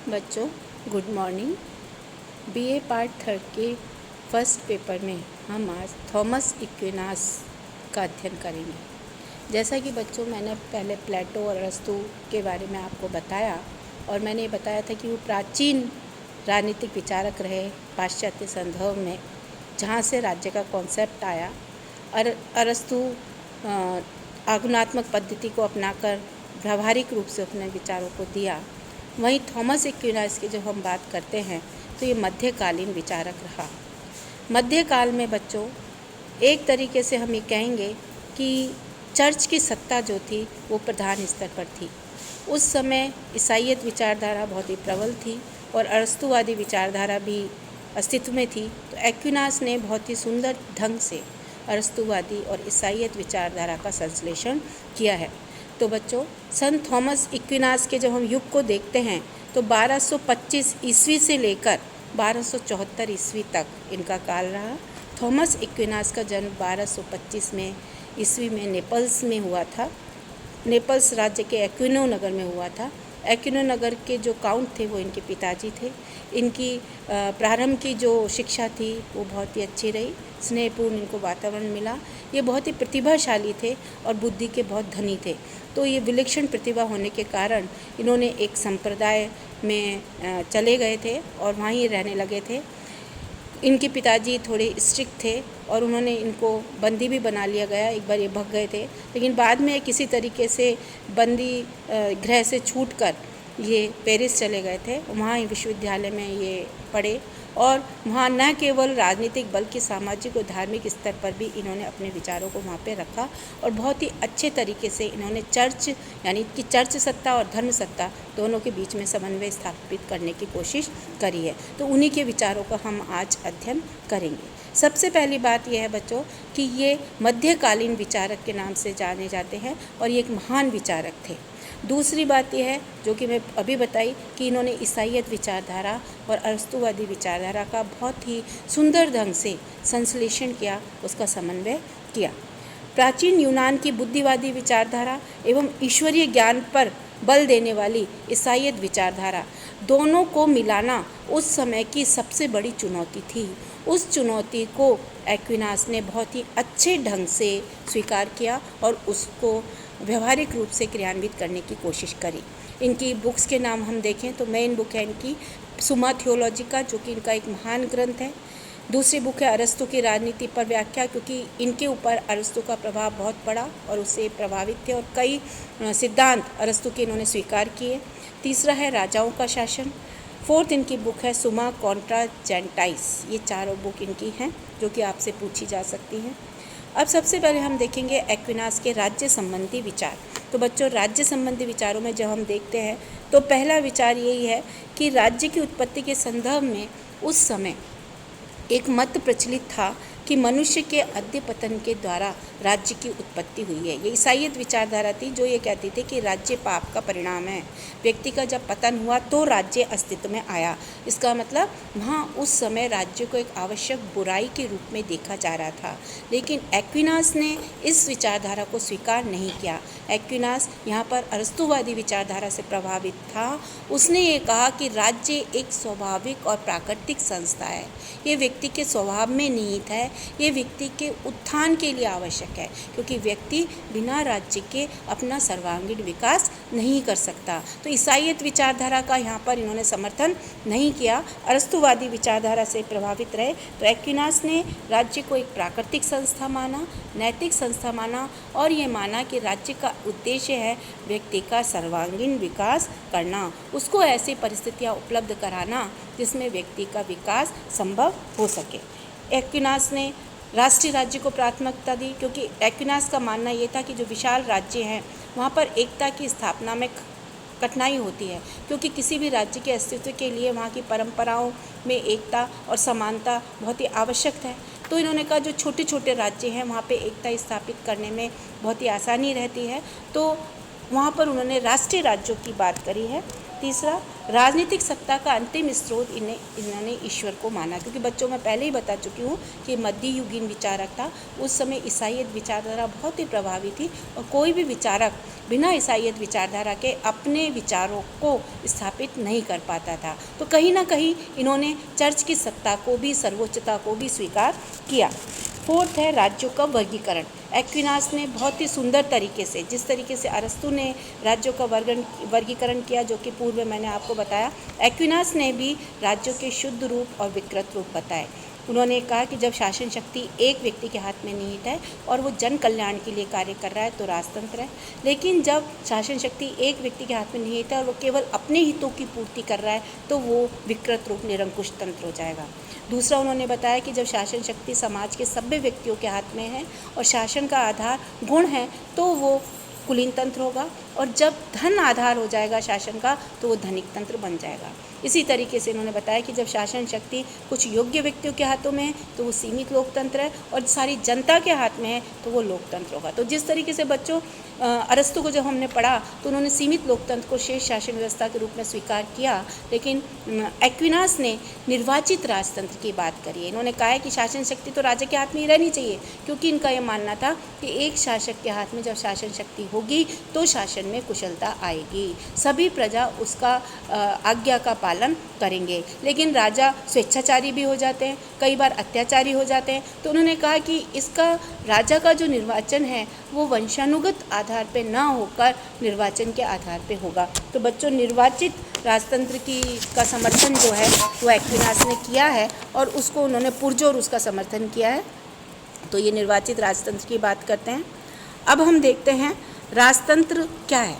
बच्चों good morning. BA part third के first paper में हम आज थॉमस एक्विनास का अध्ययन करेंगे। जैसा कि बच्चों मैंने पहले प्लेटो और अरस्तु के बारे में आपको बताया और मैंने ये बताया था कि वो प्राचीन राजनीतिक विचारक रहे पाश्चात्य संदर्भ में, जहाँ से राज्य का कॉन्सेप्ट आया। अरस्तु आगमनात्मक पद्धति को अपनाकर व्यावहारिक रूप से अपने विचारों को दिया। वहीं थॉमस एक्विनास की जब हम बात करते हैं तो ये मध्यकालीन विचारक रहा। मध्यकाल में बच्चों एक तरीके से हम ये कहेंगे कि चर्च की सत्ता जो थी वो प्रधान स्तर पर थी। उस समय ईसाईयत विचारधारा बहुत ही प्रबल थी और अरस्तुवादी विचारधारा भी अस्तित्व में थी। तो एक्विनास ने बहुत ही सुंदर ढंग से अरस्तुवादी और ईसाईयत विचारधारा का संश्लेषण किया है। तो बच्चों सन थॉमस एक्विनास के जब हम युग को देखते हैं तो 1225 ईस्वी से लेकर 1274 ईस्वी तक इनका काल रहा। थॉमस एक्विनास का जन्म 1225 में ईस्वी में नेपल्स में हुआ था। नेपल्स राज्य के एक्विनो नगर में हुआ था। एक्विनो नगर के जो काउंट थे वो इनके पिताजी थे। इनकी प्रारंभ की जो शिक्षा थी वो बहुत ही अच्छी रही, स्नेहपूर्ण इनको वातावरण मिला। ये बहुत ही प्रतिभाशाली थे और बुद्धि के बहुत धनी थे। तो ये विलक्षण प्रतिभा होने के कारण इन्होंने एक संप्रदाय में चले गए थे और वहाँ ही रहने लगे थे। इनके पिताजी थोड़े स्ट्रिक्ट थे और उन्होंने इनको बंदी भी बना लिया गया। एक बार ये भाग गए थे, लेकिन बाद में किसी तरीके से बंदी गृह से छूटकर ये पेरिस चले गए थे। वहाँ ही विश्वविद्यालय में ये पढ़े और वहाँ न केवल राजनीतिक बल्कि सामाजिक और धार्मिक स्तर पर भी इन्होंने अपने विचारों को वहाँ पे रखा और बहुत ही अच्छे तरीके से इन्होंने चर्च यानी कि चर्च सत्ता और धर्म सत्ता दोनों के बीच में समन्वय स्थापित करने की कोशिश करी है। तो उन्हीं के विचारों का हम आज अध्ययन करेंगे। सबसे पहली बात यह है बच्चों कि ये मध्यकालीन विचारक के नाम से जाने जाते हैं और ये एक महान विचारक थे। दूसरी बात यह है जो कि मैं अभी बताई कि इन्होंने ईसाईयत विचारधारा और अरस्तुवादी विचारधारा का बहुत ही सुंदर ढंग से संश्लेषण किया, उसका समन्वय किया। प्राचीन यूनान की बुद्धिवादी विचारधारा एवं ईश्वरीय ज्ञान पर बल देने वाली ईसाईयत विचारधारा दोनों को मिलाना उस समय की सबसे बड़ी चुनौती थी। उस चुनौती को एक्विनास ने बहुत ही अच्छे ढंग से स्वीकार किया और उसको व्यवहारिक रूप से क्रियान्वित करने की कोशिश करी। इनकी बुक्स के नाम हम देखें तो मेन बुक है इनकी सुमा थियोलॉजिका, जो कि इनका एक महान ग्रंथ है। दूसरी बुक है अरस्तु की राजनीति पर व्याख्या, क्योंकि इनके ऊपर अरस्तु का प्रभाव बहुत पड़ा और उससे प्रभावित थे और कई सिद्धांत अरस्तु के इन्होंने स्वीकार किए। तीसरा है राजाओं का शासन। फोर्थ इनकी बुक है सुमा कॉन्ट्रा जेंटाइस। ये चारों बुक इनकी हैं जो कि आपसे पूछी जा सकती हैं। अब सबसे पहले हम देखेंगे एक्विनास के राज्य संबंधी विचार। तो बच्चों राज्य संबंधी विचारों में जब हम देखते हैं तो पहला विचार यही है कि राज्य की उत्पत्ति के संदर्भ में उस समय एक मत प्रचलित था कि मनुष्य के अधःपतन के द्वारा राज्य की उत्पत्ति हुई है। ये ईसाईयत विचारधारा थी जो ये कहती थी कि राज्य पाप का परिणाम है। व्यक्ति का जब पतन हुआ तो राज्य अस्तित्व में आया। इसका मतलब वहाँ उस समय राज्य को एक आवश्यक बुराई के रूप में देखा जा रहा था, लेकिन एक्विनास ने इस विचारधारा को स्वीकार नहीं किया। एक्विनास यहाँ पर अरस्तुवादी विचारधारा से प्रभावित था। उसने ये कहा कि राज्य एक स्वाभाविक और प्राकृतिक संस्था है, ये व्यक्ति के स्वभाव में निहित है, ये व्यक्ति के उत्थान के लिए आवश्यक है, क्योंकि व्यक्ति बिना राज्य के अपना सर्वांगीण विकास नहीं कर सकता। तो ईसाईयत विचारधारा का यहाँ पर इन्होंने समर्थन नहीं किया, अरस्तुवादी विचारधारा से प्रभावित रहे। तो एक्विनास ने राज्य को एक प्राकृतिक संस्था माना, नैतिक संस्था माना और ये माना कि राज्य का उद्देश्य है व्यक्ति का सर्वांगीण विकास करना, उसको ऐसी परिस्थितियाँ उपलब्ध कराना जिसमें व्यक्ति का विकास संभव हो सके। एक्विनास ने राष्ट्रीय राज्य को प्राथमिकता दी, क्योंकि एक्विनास का मानना ये था कि जो विशाल राज्य हैं वहाँ पर एकता की स्थापना में कठिनाई होती है, क्योंकि किसी भी राज्य के अस्तित्व के लिए वहाँ की परंपराओं में एकता और समानता बहुत ही आवश्यक है। तो इन्होंने कहा जो छोटे छोटे राज्य हैं वहाँ पे एकता स्थापित करने में बहुत ही आसानी रहती है, तो वहाँ पर उन्होंने राष्ट्रीय राज्यों की बात करी है। तीसरा राजनीतिक सत्ता का अंतिम स्रोत इन्होंने ईश्वर को माना, क्योंकि बच्चों मैं पहले ही बता चुकी हूँ कि मध्ययुगीन विचारक था। उस समय ईसाईयत विचारधारा बहुत ही प्रभावी थी और कोई भी विचारक बिना ईसाईयत विचारधारा के अपने विचारों को स्थापित नहीं कर पाता था। तो कहीं ना कहीं इन्होंने चर्च की सत्ता को भी, सर्वोच्चता को भी स्वीकार किया। फोर्थ है राज्यों का वर्गीकरण। एक्विनास ने बहुत ही सुंदर तरीके से, जिस तरीके से अरस्तु ने राज्यों का वर्गीकरण किया, जो कि पूर्व में मैंने आपको बताया, एक्विनास ने भी राज्यों के शुद्ध रूप और विकृत रूप बताए। उन्होंने कहा कि जब शासन शक्ति एक व्यक्ति के हाथ में निहित है और वो जन कल्याण के लिए कार्य कर रहा है तो राजतंत्र है, लेकिन जब शासन शक्ति एक व्यक्ति के हाथ में निहित है और वो केवल अपने हितों की पूर्ति कर रहा है तो वो विकृत रूप, निरंकुश तंत्र हो जाएगा। दूसरा उन्होंने बताया कि जब शासन शक्ति समाज के सभ्य व्यक्तियों के हाथ में है और शासन का आधार गुण है तो वो कुलीन तंत्र होगा, और जब धन आधार हो जाएगा शासन का तो वो धनिक तंत्र बन जाएगा। इसी तरीके से इन्होंने बताया कि जब शासन शक्ति कुछ योग्य व्यक्तियों के हाथों में है तो वो सीमित लोकतंत्र है, और सारी जनता के हाथ में है तो वो लोकतंत्र होगा। तो जिस तरीके से बच्चों अरस्तु को जब हमने पढ़ा तो उन्होंने सीमित लोकतंत्र को शेष शासन व्यवस्था के रूप में स्वीकार किया, लेकिन एक्विनास ने निर्वाचित राजतंत्र की बात करी है। इन्होंने कहा है कि शासन शक्ति तो राजा के हाथ में ही रहनी चाहिए, क्योंकि इनका यह मानना था कि एक शासक के हाथ में जब शासन शक्ति होगी तो शासन में कुशलता आएगी, सभी प्रजा उसका आज्ञा का पालन करेंगे। लेकिन राजा स्वेच्छाचारी भी हो जाते हैं, कई बार अत्याचारी हो जाते हैं, तो उन्होंने कहा कि इसका राजा का जो निर्वाचन है वो वंशानुगत आधार पे ना होकर निर्वाचन के आधार पे होगा। तो बच्चों, निर्वाचित राजतंत्र का समर्थन जो है वो एक्विनास ने किया है और उसको उन्होंने पुरजोर उसका समर्थन किया है। तो ये निर्वाचित राजतंत्र की बात करते हैं। अब हम देखते हैं राजतंत्र क्या है,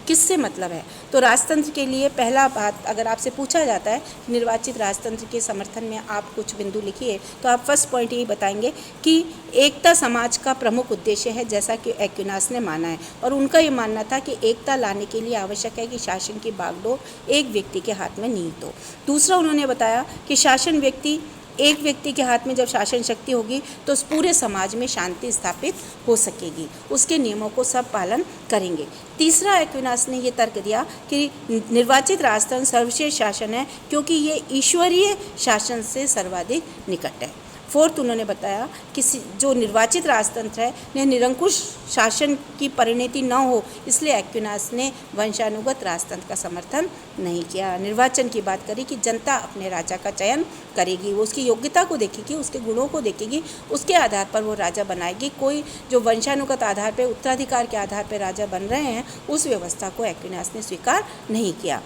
किससे मतलब है। तो राजतंत्र के लिए पहला बात, अगर आपसे पूछा जाता है निर्वाचित राजतंत्र के समर्थन में आप कुछ बिंदु लिखिए, तो आप फर्स्ट पॉइंट यही बताएंगे कि एकता समाज का प्रमुख उद्देश्य है, जैसा कि एक्विनास ने माना है। और उनका ये मानना था कि एकता लाने के लिए आवश्यक है कि शासन की बागडोर एक व्यक्ति के हाथ में निहित हो। दूसरा उन्होंने बताया कि एक व्यक्ति के हाथ में जब शासन शक्ति होगी तो उस पूरे समाज में शांति स्थापित हो सकेगी, उसके नियमों को सब पालन करेंगे। तीसरा एक्विनास ने ये तर्क दिया कि निर्वाचित राजतंत्र सर्वश्रेष्ठ शासन है, क्योंकि ये ईश्वरीय शासन से सर्वाधिक निकट है। फोर्थ उन्होंने बताया कि जो निर्वाचित राजतंत्र है ने निरंकुश शासन की परिणति न हो, इसलिए एक्विनास ने वंशानुगत राजतंत्र का समर्थन नहीं किया। निर्वाचन की बात करी कि जनता अपने राजा का चयन करेगी, वो उसकी योग्यता को देखेगी, उसके गुणों को देखेगी, उसके आधार पर वो राजा बनाएगी। कोई जो वंशानुगत आधार पर, उत्तराधिकार के आधार पर राजा बन रहे हैं, उस व्यवस्था को एक्विनास ने स्वीकार नहीं किया।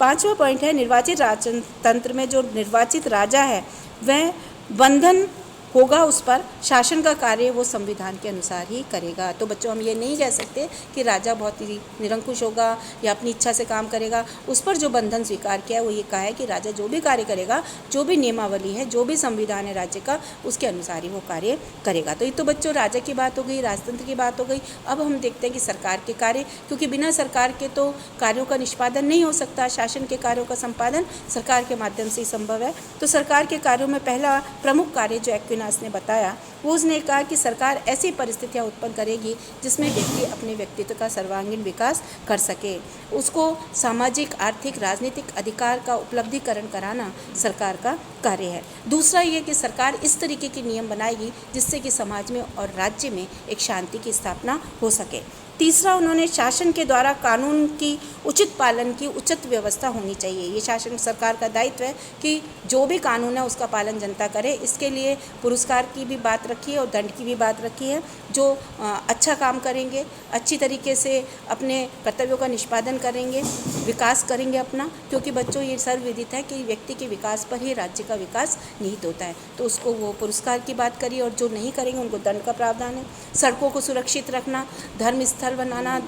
पांचवा पॉइंट है निर्वाचित राजतंत्र में जो निर्वाचित राजा है वह बंधन होगा, उस पर शासन का कार्य वो संविधान के अनुसार ही करेगा। तो बच्चों, हम ये नहीं कह सकते कि राजा बहुत ही निरंकुश होगा या अपनी इच्छा से काम करेगा। उस पर जो बंधन स्वीकार किया है वो ये कहा है कि राजा जो भी कार्य करेगा, जो भी नियमावली है, जो भी संविधान है राज्य का, उसके अनुसार ही वो कार्य करेगा। तो ये तो बच्चों राजा की बात हो गई, राजतंत्र की बात हो गई। अब हम देखते हैं कि सरकार के कार्य, क्योंकि बिना सरकार के तो कार्यों का निष्पादन नहीं हो सकता, शासन के कार्यों का संपादन सरकार के माध्यम से ही संभव है। तो सरकार के कार्यों में पहला प्रमुख कार्य जो एक्विनास ने बताया वो उसने कहा कि सरकार ऐसी परिस्थितियां उत्पन्न करेगी जिसमें व्यक्ति अपने व्यक्तित्व का सर्वांगीण विकास कर सके। उसको सामाजिक, आर्थिक, राजनीतिक अधिकार का उपलब्धिकरण कराना सरकार का कार्य है। दूसरा ये कि सरकार इस तरीके के नियम बनाएगी जिससे कि समाज में और राज्य में एक शांति की स्थापना हो सके। तीसरा, उन्होंने शासन के द्वारा कानून की उचित पालन की उचित व्यवस्था होनी चाहिए। ये शासन सरकार का दायित्व है कि जो भी कानून है उसका पालन जनता करे। इसके लिए पुरस्कार की भी बात रखी है और दंड की भी बात रखी है। जो अच्छा काम करेंगे, अच्छी तरीके से अपने कर्तव्यों का निष्पादन करेंगे, विकास करेंगे अपना, क्योंकि बच्चों ये सर्वविदित है कि व्यक्ति के विकास पर ही राज्य का विकास निहित होता है। तो उसको वो पुरस्कार की बात करी, और जो नहीं करेंगे उनको दंड का प्रावधान है। सड़कों को सुरक्षित रखना, धर्म स्थल बनाना,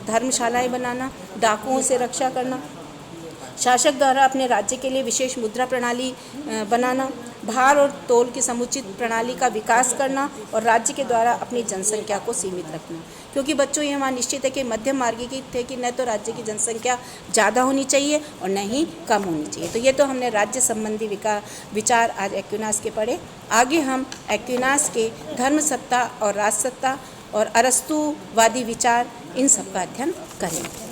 धर्मशालाएं बनाना, डाकुओं से रक्षा करना, शासक द्वारा अपने राज्य के लिए विशेष मुद्रा प्रणाली बनाना, भार और तोल की समुचित प्रणाली का विकास करना, और राज्य के द्वारा अपनी जनसंख्या को सीमित रखना। क्योंकि बच्चों ये वहाँ निश्चित है कि मध्यम मार्गी की थे कि न तो राज्य की जनसंख्या ज़्यादा होनी चाहिए और न ही कम होनी चाहिए। तो ये तो हमने राज्य संबंधी विचार आज एक्विनास के पढ़े। आगे हम एक्विनास के धर्म सत्ता और राजसत्ता और अरस्तुवादी विचार, इन सब का अध्ययन करेंगे।